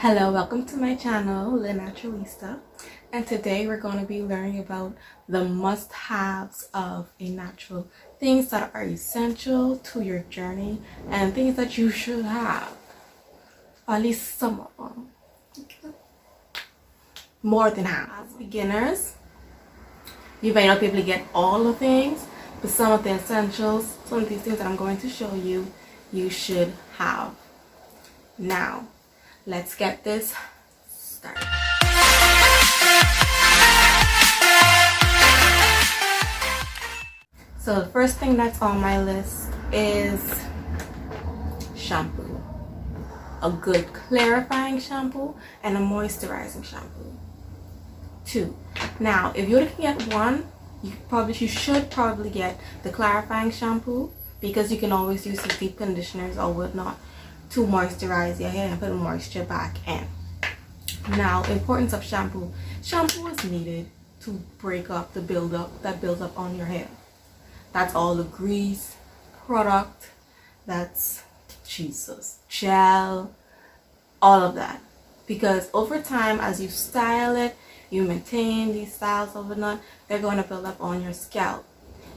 Hello, welcome to my channel, Le Naturalista, and today we're going to be learning about the must-haves of a natural, things that are essential to your journey and things that you should have, at least some of them, more than half. As beginners, you may not be able to get all the things, but some of the essentials, some of these things that I'm going to show you, you should have. Now, let's get this started. So the first thing that's on my list is shampoo. A good clarifying shampoo and a moisturizing shampoo. 2. Now, if you're looking at one, you should probably get the clarifying shampoo, because you can always use the deep conditioners or whatnot to moisturize your hair and put moisture back in. Now, importance of shampoo. Shampoo is needed to break up the buildup that builds up on your hair. That's all the grease, product, that's gel, all of that. Because over time, as you style it, you maintain these styles or whatnot, they're going to build up on your scalp.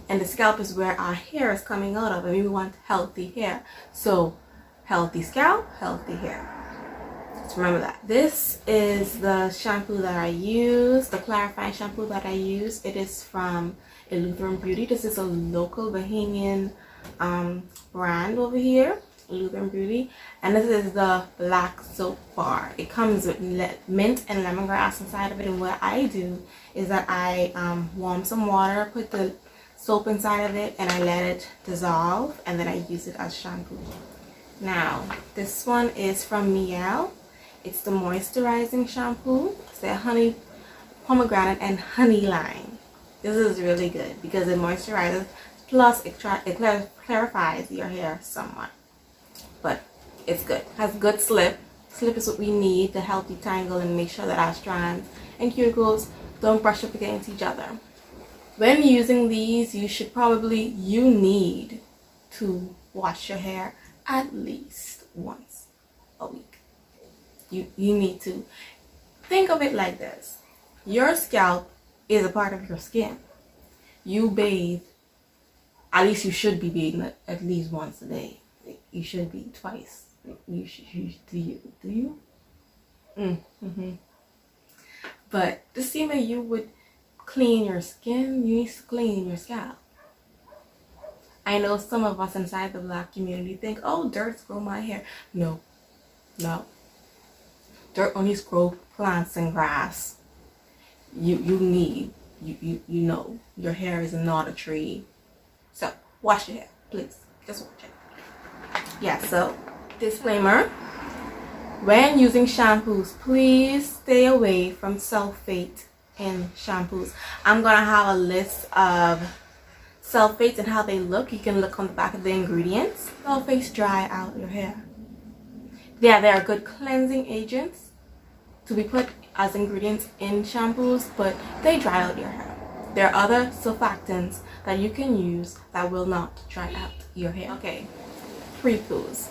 And the scalp is where our hair is coming out of, and we want healthy hair. So healthy scalp, healthy hair. Just remember that. This is the shampoo that I use, the clarifying shampoo that I use. It is from Leavein Beauty. This is a local Bahamian brand over here, Leavein Beauty. And this is the black soap bar. It comes with mint and lemongrass inside of it. And what I do is that I warm some water, put the soap inside of it, and I let it dissolve, and then I use it as shampoo. Now, this one is from Miel. It's the moisturizing shampoo. It's the honey, pomegranate, and honey lime. This is really good because it moisturizes, plus it clarifies your hair somewhat. But it's good. It has good slip. Slip is what we need to help detangle and make sure that our strands and cuticles don't brush up against each other. When using these, you need to wash your hair at least once a week. You need to think of it like this. Your scalp is a part of your skin. You bathe, at least you should be bathing at least once a day. You should be twice. Do you? But the same way you would clean your skin, you need to clean your scalp. I know some of us inside the black community think, oh, dirts grow my hair. No. Dirt only grows plants and grass. You know your hair is not a tree. So wash your hair, please. Just wash it. Yeah, so disclaimer. When using shampoos, please stay away from sulfate in shampoos. I'm gonna have a list of sulfates and how they look. You can look on the back of the ingredients. Sulfates dry out your hair. Yeah, they are good cleansing agents to be put as ingredients in shampoos, but they dry out your hair. There are other surfactants that you can use that will not dry out your hair. Okay, pre-poos.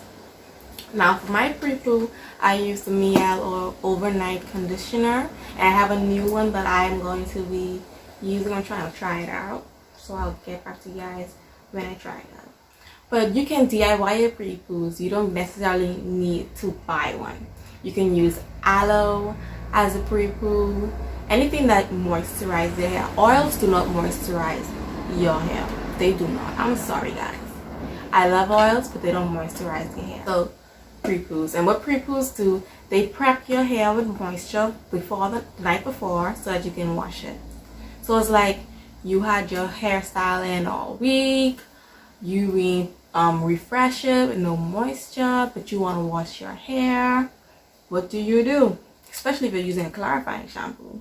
Now for my pre-poo, I use the Miel or overnight conditioner, and I have a new one that I am going to be using. I'm trying to try it out, so I'll get back to you guys when I try it out. But you can DIY your pre-poos. You don't necessarily need to buy one. You can use aloe as a pre-poo, anything that moisturizes your hair. Oils do not moisturize your hair. They do not. I'm sorry, guys. I love oils, but they don't moisturize your hair. So pre-poos, and what pre-poos do, they prep your hair with moisture before the night before so that you can wash it. So it's like you had your hairstyle in all week, you refresh it with no moisture, but you want to wash your hair. What do? Especially if you're using a clarifying shampoo.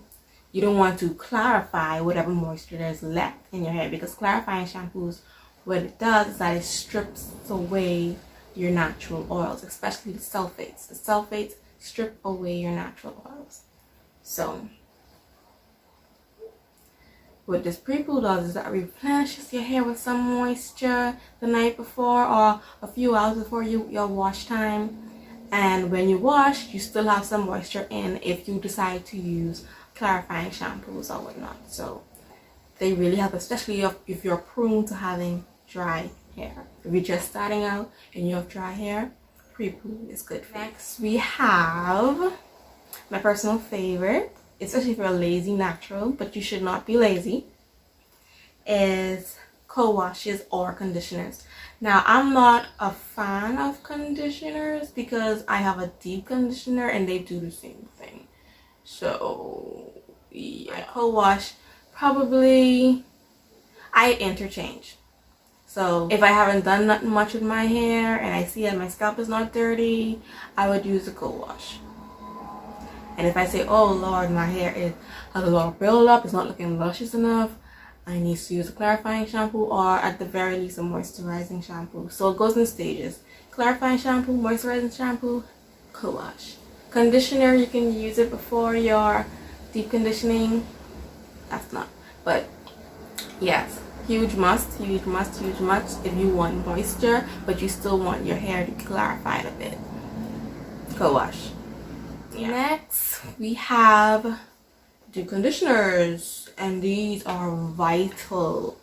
You don't want to clarify whatever moisture there's left in your hair, because clarifying shampoos, what it does is that it strips away your natural oils, especially the sulfates. The sulfates strip away your natural oils. So what this pre-poo does is that it replenishes your hair with some moisture the night before or a few hours before your wash time, And when you wash, you still have some moisture in if you decide to use clarifying shampoos or whatnot. So they really help, especially if you're prone to having dry hair. If you're just starting out and you have dry hair, pre-poo is good. Next, we have my personal favorite, especially if you're lazy natural, but you should not be lazy, is co-washes or conditioners. Now, I'm not a fan of conditioners because I have a deep conditioner and they do the same thing. So yeah, co-wash, probably I interchange. So if I haven't done nothing much with my hair and I see that my scalp is not dirty, I would use a co-wash. And if I say, oh Lord, my hair has a lot of build-up, it's not looking luscious enough, I need to use a clarifying shampoo or at the very least a moisturizing shampoo. So it goes in stages. Clarifying shampoo, moisturizing shampoo, co-wash. Conditioner, you can use it before your deep conditioning. That's not. But yes, huge must, huge must, huge must if you want moisture, but you still want your hair to clarify a bit. Co-wash. Yeah. Next, we have deep conditioners, and these are vital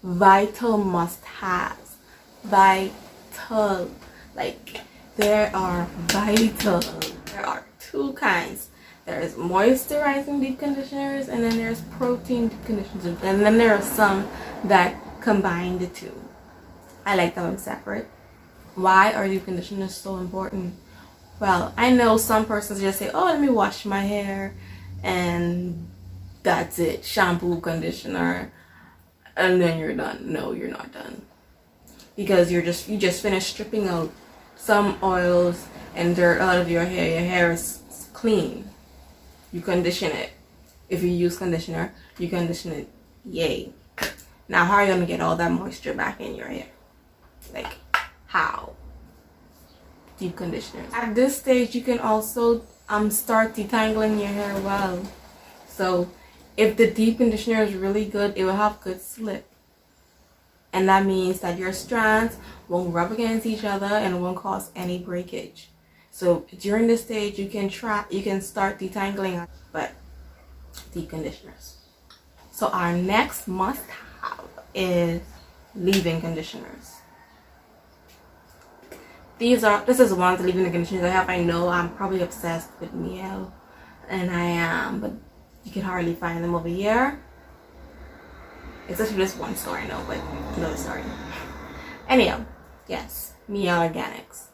must-haves. Vital, like there are vital. There are two kinds. There is moisturizing deep conditioners, and then there's protein deep conditioners, and then there are some that combine the two. I like them separate. Why are deep conditioners so important? Well, I know some persons just say, oh, let me wash my hair and that's it, shampoo, conditioner, and then you're done. No, you're not done, because you just finished stripping out some oils and dirt out of your hair. Your hair is clean. You condition it. If you use conditioner, you condition it. Yay. Now, how are you gonna get all that moisture back in your hair? Like, how? Deep conditioners. At this stage, you can also start detangling your hair well. So if the deep conditioner is really good, it will have good slip, and that means that your strands won't rub against each other and won't cause any breakage. So during this stage, you can start detangling, but deep conditioners. So our next must-have is leave-in conditioners. This is one of the leave-in conditioners I have. I know I'm probably obsessed with Miel, and I am, but you can hardly find them over here. Especially this one store I know, but another story. Anyhow, yes, Miel Organics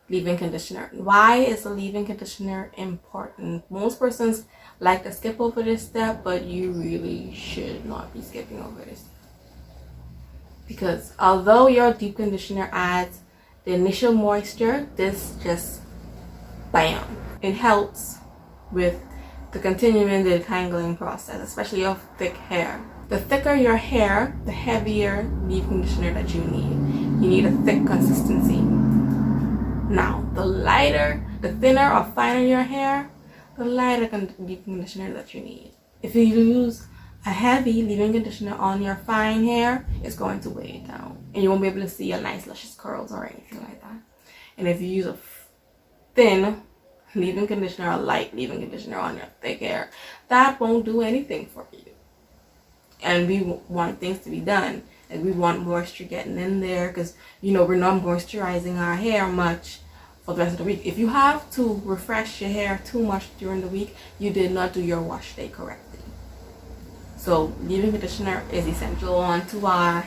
leave-in conditioner. Why is a leave-in conditioner important? Most persons like to skip over this step, but you really should not be skipping over this step. Because although your deep conditioner adds the initial moisture, this just bam, it helps with the continuing the detangling process, especially of thick hair. The thicker your hair, the heavier leave conditioner that you need. You need a thick consistency. Now, the thinner or finer your hair, the lighter leave conditioner that you need. If you use a heavy leave-in conditioner on your fine hair, it's going to weigh it down, and you won't be able to see your nice luscious curls or anything like that. And if you use a thin leave-in conditioner or light leave-in conditioner on your thick hair, that won't do anything for you. And we want things to be done, and we want moisture getting in there, because we're not moisturizing our hair much for the rest of the week. If you have to refresh your hair too much during the week, you did not do your wash day correctly. So leave-in conditioner is essential onto our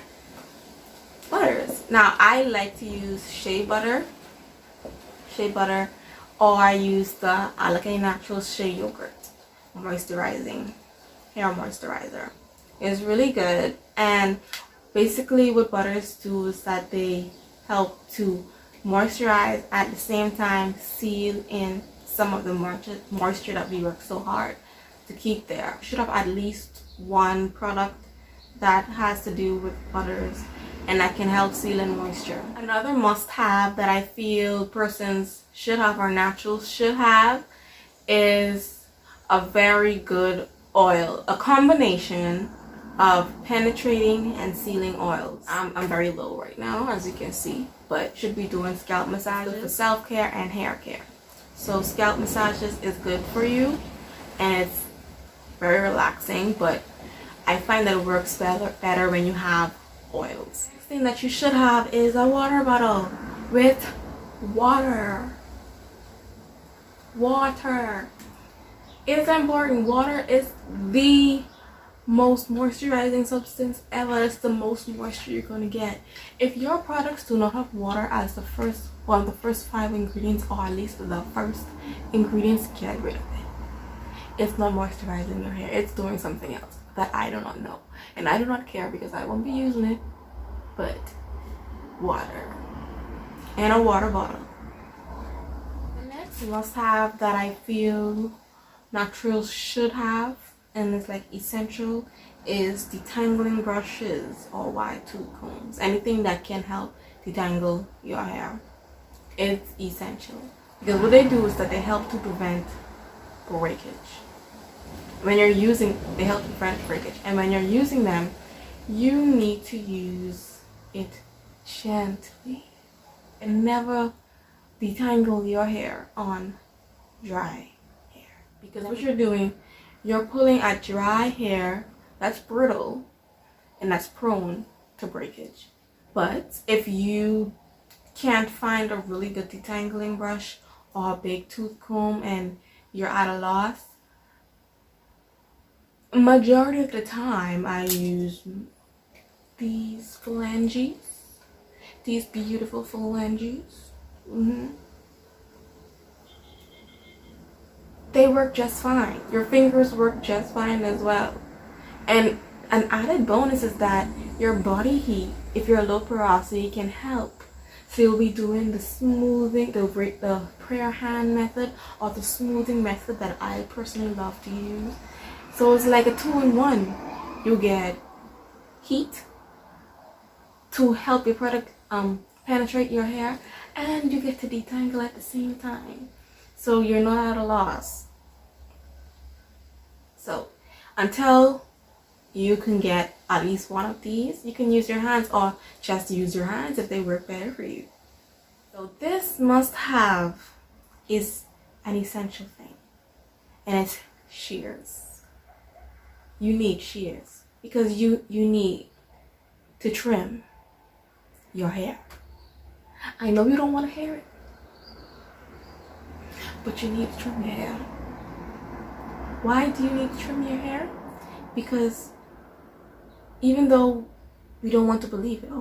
butters. Now, I like to use shea butter, or I use the Alakay Natural Shea Yogurt moisturizing hair moisturizer. It's really good, and basically what butters do is that they help to moisturize at the same time seal in some of the moisture that we work so hard to keep there. You should have at least one product that has to do with butters and that can help seal in moisture. Another must-have that I feel persons should have or naturals should have is a very good oil, a combination of penetrating and sealing oils. I'm very low right now, as you can see, but should be doing scalp massages for self-care and hair care. So scalp massages is good for you, and it's very relaxing, but I find that it works better when you have oils. Next thing that you should have is a water bottle with water. Water. It's important. Water is the most moisturizing substance ever. It's the most moisture you're going to get. If your products do not have water as the first one of the first 5 ingredients, or at least the first ingredients, get rid of it. It's not moisturizing your hair. It's doing something else that I do not know, and I do not care because I won't be using it. But water and a water bottle. The next must-have that I feel naturals should have, and it's like essential, is detangling brushes or wide tooth combs. Anything that can help detangle your hair. It's essential because what they do is that they help to prevent breakage. When you're using, they help prevent breakage, and when you're using them, you need to use it gently and never detangle your hair on dry hair, because what you're doing, you're pulling at dry hair that's brittle and that's prone to breakage. But if you can't find a really good detangling brush or a big tooth comb and you're at a loss, majority of the time I use these phalanges, these beautiful phalanges. They work just fine. Your fingers work just fine as well. And an added bonus is that your body heat, if you're low porosity, can help. So you'll be doing the smoothing, the prayer hand method, or the smoothing method that I personally love to use. So it's like a 2-in-1. You get heat to help your product penetrate your hair, and you get to detangle at the same time. So you're not at a loss. So until you can get at least one of these, you can use your hands, or just use your hands if they work better for you. So this must-have is an essential thing, and it's shears. You need shears because you need to trim your hair. I know you don't want to hear it, but you need to trim your hair. Why do you need to trim your hair? Because even though we don't want to believe it,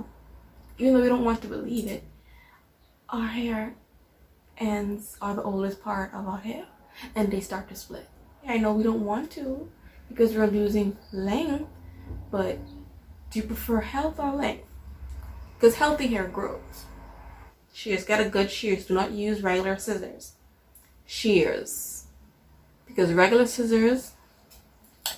our hair ends are the oldest part of our hair, and they start to split. I know we don't want to because we're losing length, but do you prefer health or length? Because healthy hair grows. Shears. Get a good shears. Do not use regular scissors. Shears. Because regular scissors,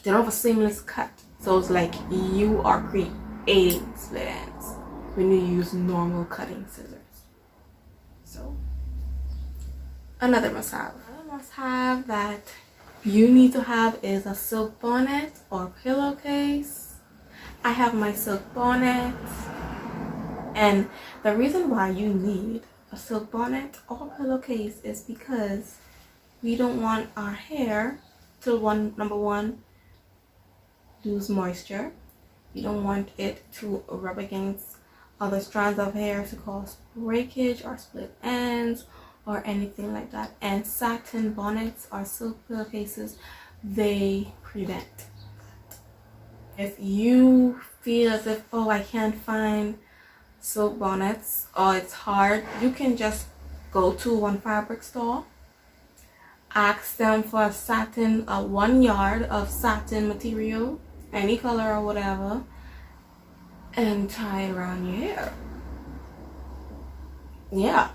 they don't have a seamless cut. So it's like you are creating split ends when you use normal cutting scissors. So, another must-have. Another must-have that you need to have is a silk bonnet or pillowcase. I have my silk bonnet. And the reason why you need a silk bonnet or pillowcase is because we don't want our hair to, number one, lose moisture. We don't want it to rub against other strands of hair to cause breakage or split ends or anything like that. And satin bonnets or silk pillowcases, they prevent. If you feel as if, oh, I can't find silk bonnets, or it's hard, you can just go to one fabric store, ask them for a satin, 1 yard of satin material, any color or whatever, and tie it around your hair. Yeah,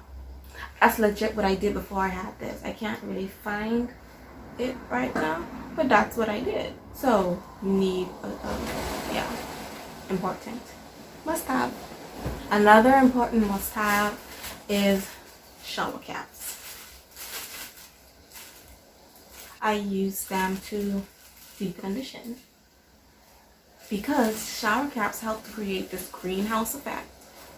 that's legit what I did before I had this. I can't really find it right now, but that's what I did. So you need yeah, important must-have. Another important must-have is shower caps. I use them to deep condition. because shower caps help to create this greenhouse effect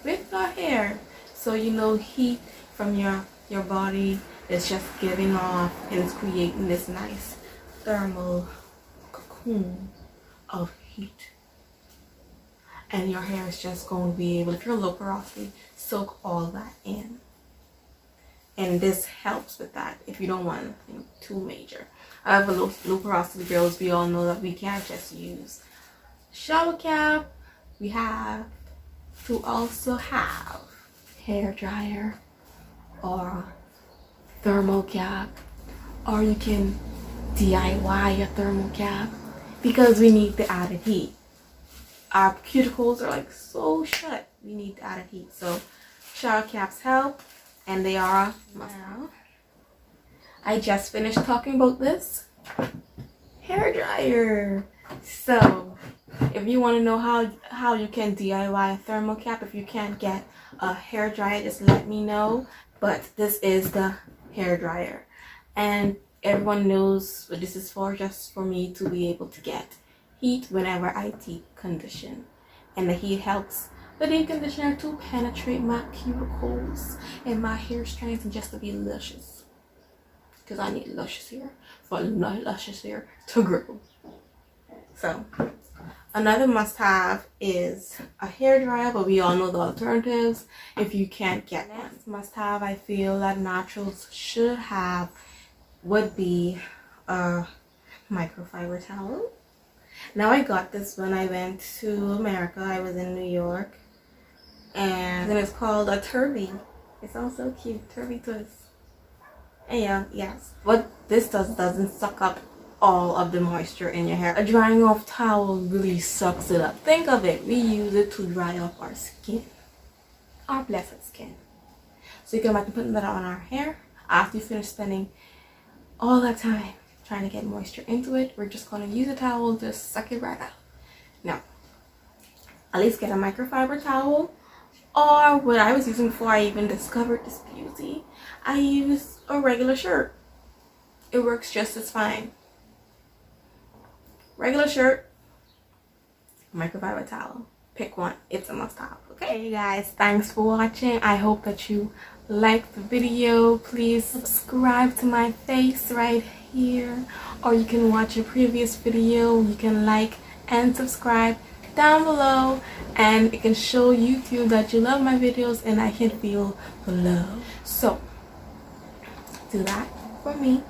with our hair. So heat from your body is just giving off, and it's creating this nice thermal cocoon of heat. And your hair is just going to be able, if you're low porosity, soak all that in. And this helps with that if you don't want anything too major. However, low porosity girls, we all know that we can't just use shower cap. We have to also have hair dryer or thermal cap, or you can DIY a thermal cap because we need the added heat. Our cuticles are like so shut. We need the added heat. So shower caps help, and they are a must-have. I just finished talking about this hair dryer. So if you want to know how you can DIY a thermal cap, if you can't get a hair dryer, just let me know. But this is the hair dryer, and everyone knows what this is for, just for me to be able to get heat whenever I deep condition. And the heat helps the deep conditioner to penetrate my cuticles and my hair strands, and just to be luscious, because I need luscious hair for luscious hair to grow. So another must-have is a hair dryer, but we all know the alternatives if you can't get one. Must-have I feel that naturals should have would be a microfiber towel. Now I got this when I went to America. I was in New York, and it's called a Turvy. It sounds so cute, Turvy twist. And yeah, yes, what this doesn't suck up all of the moisture in your hair. A drying off towel really sucks it up. Think of it, we use it to dry off our skin, our blessed skin. So you can imagine putting that on our hair after you finish spending all that time trying to get moisture into it. We're just going to use a towel to suck it right out. Now, at least get a microfiber towel, or what I was using before I even discovered this beauty, I use a regular shirt. It works just as fine. Regular shirt, microfiber towel. Pick one. It's a must-have. Okay, hey guys, thanks for watching. I hope that you liked the video. Please subscribe to my face right here, or you can watch a previous video. You can like and subscribe down below, and it can show YouTube that you love my videos, and I can feel the love. So do that for me.